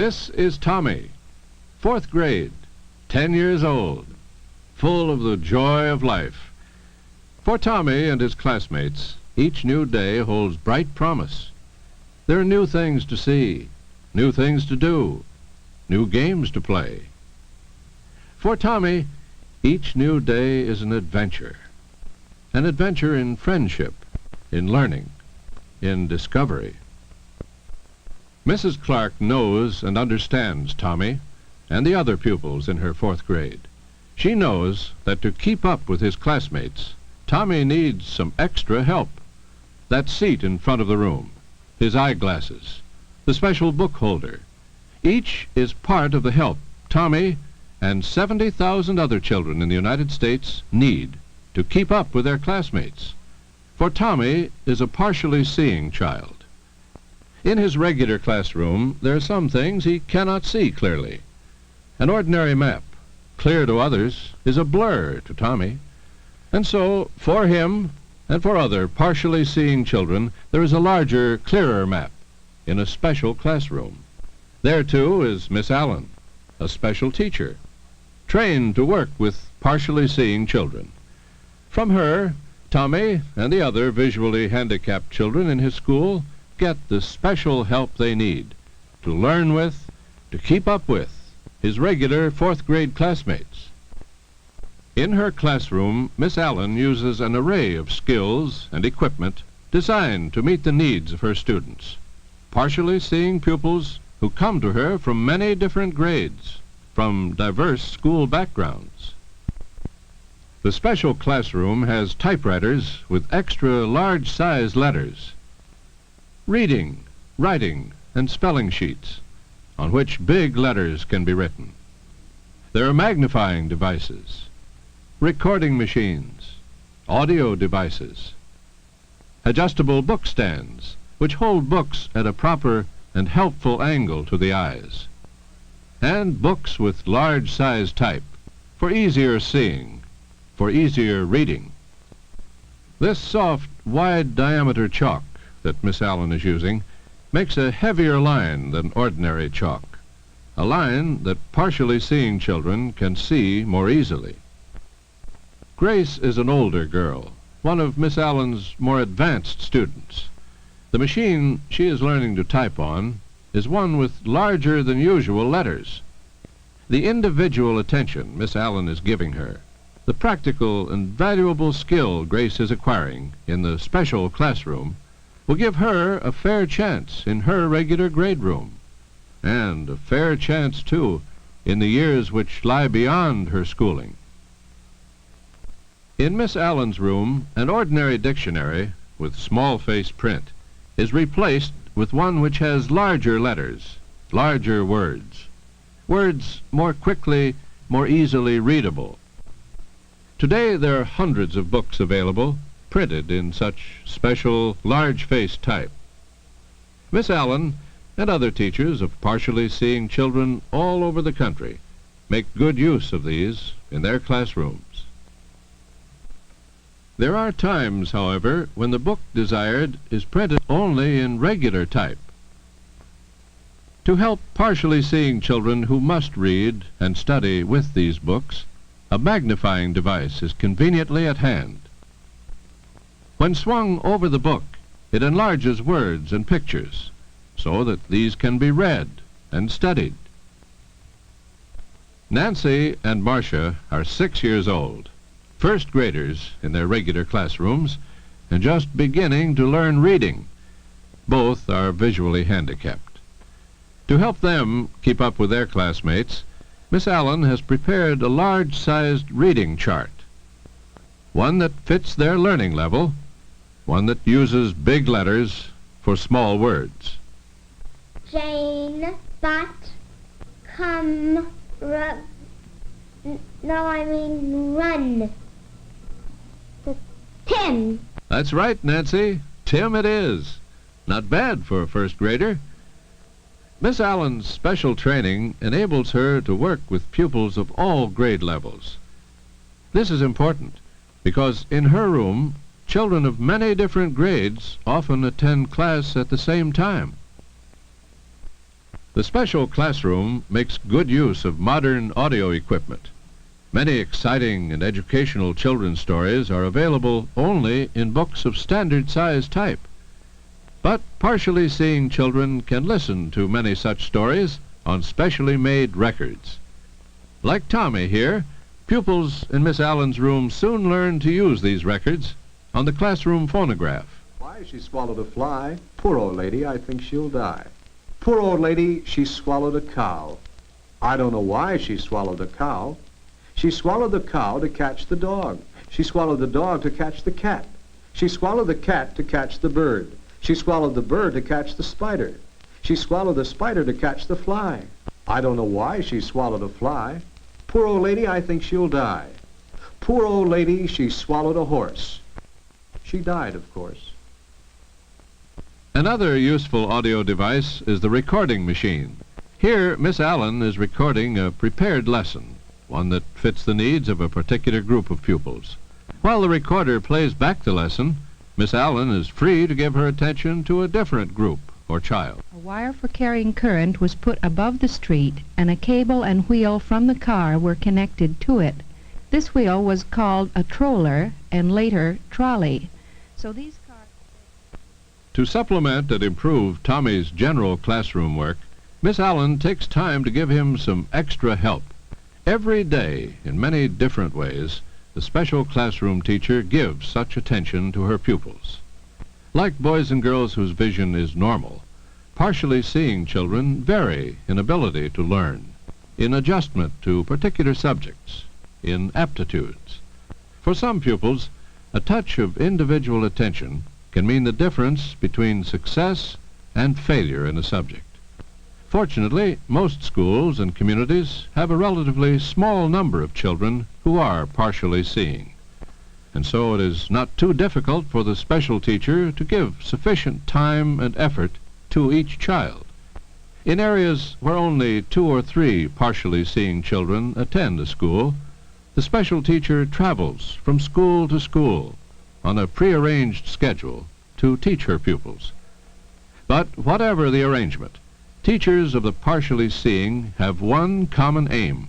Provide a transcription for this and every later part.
This is Tommy, 4th grade, 10 years old, full of the joy of life. For Tommy and his classmates, each new day holds bright promise. There are new things to see, new things to do, new games to play. For Tommy, each new day is an adventure in friendship, in learning, in discovery. Mrs. Clark knows and understands Tommy and the other pupils in her 4th grade. She knows that to keep up with his classmates, Tommy needs some extra help. That seat in front of the room, his eyeglasses, the special book holder, each is part of the help Tommy and 70,000 other children in the United States need to keep up with their classmates. For Tommy is a partially seeing child. In his regular classroom, there are some things he cannot see clearly. An ordinary map, clear to others, is a blur to Tommy. And so, for him and for other partially seeing children, there is a larger, clearer map in a special classroom. There, too, is Miss Allen, a special teacher, trained to work with partially seeing children. From her, Tommy and the other visually handicapped children in his school get the special help they need to learn with, to keep up with his regular 4th grade classmates. In her classroom, Miss Allen uses an array of skills and equipment designed to meet the needs of her students, partially seeing pupils who come to her from many different grades, from diverse school backgrounds. The special classroom has typewriters with extra large-size letters, reading, writing, and spelling sheets on which big letters can be written. There are magnifying devices, recording machines, audio devices, adjustable book stands which hold books at a proper and helpful angle to the eyes, and books with large-size type for easier seeing, for easier reading. This soft, wide-diameter chalk that Miss Allen is using makes a heavier line than ordinary chalk, a line that partially seeing children can see more easily. Grace is an older girl, one of Miss Allen's more advanced students. The machine she is learning to type on is one with larger than usual letters. The individual attention Miss Allen is giving her, the practical and valuable skill Grace is acquiring in the special classroom, will give her a fair chance in her regular grade room, and a fair chance, too, in the years which lie beyond her schooling. In Miss Allen's room, an ordinary dictionary with small-face print is replaced with one which has larger letters, larger words more quickly, more easily readable. Today there are hundreds of books available, printed in such special large-face type. Miss Allen and other teachers of partially seeing children all over the country make good use of these in their classrooms. There are times, however, when the book desired is printed only in regular type. To help partially seeing children who must read and study with these books, a magnifying device is conveniently at hand. When swung over the book, it enlarges words and pictures so that these can be read and studied. Nancy and Marcia are 6 years old, 1st graders in their regular classrooms, and just beginning to learn reading. Both are visually handicapped. To help them keep up with their classmates, Miss Allen has prepared a large-sized reading chart, one that fits their learning level, one that uses big letters for small words. Jane, but, come, run. Tim. That's right, Nancy. Tim it is. Not bad for a 1st grader. Miss Allen's special training enables her to work with pupils of all grade levels. This is important because in her room, children of many different grades often attend class at the same time. The special classroom makes good use of modern audio equipment. Many exciting and educational children's stories are available only in books of standard size type. But partially seeing children can listen to many such stories on specially made records. Like Tommy here, pupils in Miss Allen's room soon learn to use these records on the classroom phonograph. Why, she swallowed a fly. Poor old lady, I think she'll die. Poor old lady, she swallowed a cow. I don't know why she swallowed a cow. She swallowed the cow to catch the dog. She swallowed the dog to catch the cat. She swallowed the cat to catch the bird. She swallowed the bird to catch the spider. She swallowed the spider to catch the fly. I don't know why she swallowed a fly. Poor old lady, I think she'll die. Poor old lady, she swallowed a horse. She died, of course. Another useful audio device is the recording machine. Here, Miss Allen is recording a prepared lesson, one that fits the needs of a particular group of pupils. While the recorder plays back the lesson, Miss Allen is free to give her attention to a different group or child. A wire for carrying current was put above the street, and a cable and wheel from the car were connected to it. This wheel was called a troller and later trolley. So these cars... To supplement and improve Tommy's general classroom work, Miss Allen takes time to give him some extra help. Every day, in many different ways, the special classroom teacher gives such attention to her pupils. Like boys and girls whose vision is normal, partially seeing children vary in ability to learn, in adjustment to particular subjects, in aptitudes. For some pupils, a touch of individual attention can mean the difference between success and failure in a subject. Fortunately, most schools and communities have a relatively small number of children who are partially seeing. And so it is not too difficult for the special teacher to give sufficient time and effort to each child. In areas where only 2 or 3 partially seeing children attend a school, the special teacher travels from school to school on a prearranged schedule to teach her pupils. But whatever the arrangement, teachers of the partially seeing have one common aim: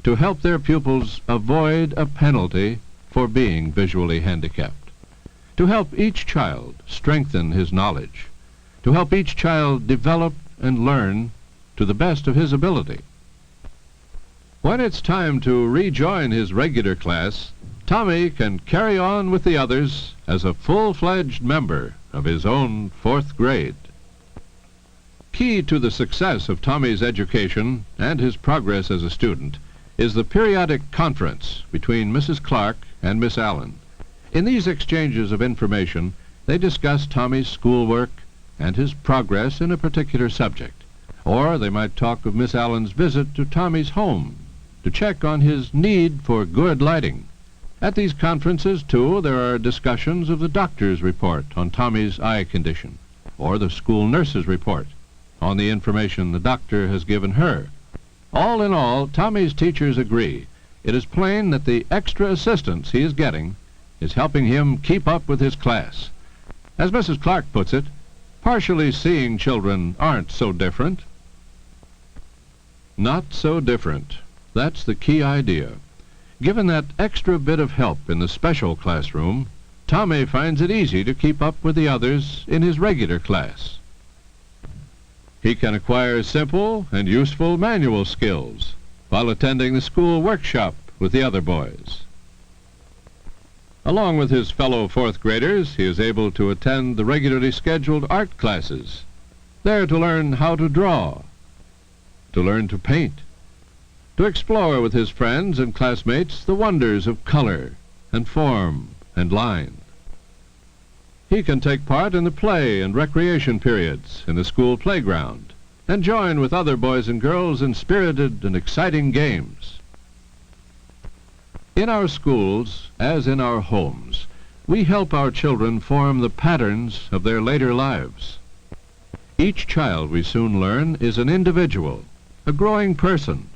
to help their pupils avoid a penalty for being visually handicapped, to help each child strengthen his knowledge, to help each child develop and learn to the best of his ability. When it's time to rejoin his regular class, Tommy can carry on with the others as a full-fledged member of his own 4th grade. Key to the success of Tommy's education and his progress as a student is the periodic conference between Mrs. Clark and Miss Allen. In these exchanges of information, they discuss Tommy's schoolwork and his progress in a particular subject. Or they might talk of Miss Allen's visit to Tommy's home to check on his need for good lighting. At these conferences, too, there are discussions of the doctor's report on Tommy's eye condition, or the school nurse's report on the information the doctor has given her. All in all, Tommy's teachers agree it is plain that the extra assistance he is getting is helping him keep up with his class. As Mrs. Clark puts it, partially seeing children aren't so different. Not so different. That's the key idea. Given that extra bit of help in the special classroom, Tommy finds it easy to keep up with the others in his regular class. He can acquire simple and useful manual skills while attending the school workshop with the other boys. Along with his fellow 4th graders, he is able to attend the regularly scheduled art classes, there to learn how to draw, to learn to paint, to explore with his friends and classmates the wonders of color and form and line. He can take part in the play and recreation periods in the school playground and join with other boys and girls in spirited and exciting games. In our schools, as in our homes, we help our children form the patterns of their later lives. Each child, we soon learn, is an individual, a growing person,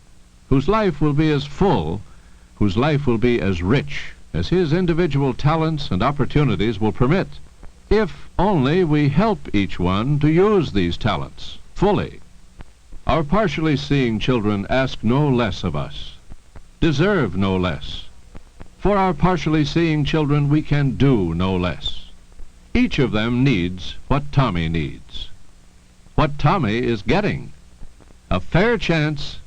whose life will be as full, whose life will be as rich as his individual talents and opportunities will permit, if only we help each one to use these talents fully. Our partially seeing children ask no less of us, deserve no less. For our partially seeing children we can do no less. Each of them needs what Tommy needs. What Tommy is getting, a fair chance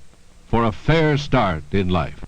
for a fair start in life.